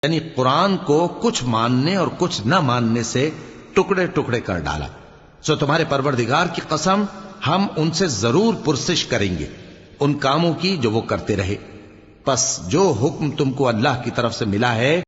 यानी कुरान को कुछ मानने और कुछ न मानने से टुकड़े टुकड़े कर डाला। सो तुम्हारे परवरदिगार की कसम, हम उनसे जरूर पुरसिश करेंगे उन कामों की जो वो करते रहे। बस जो हुक्म तुमको अल्लाह की तरफ से मिला है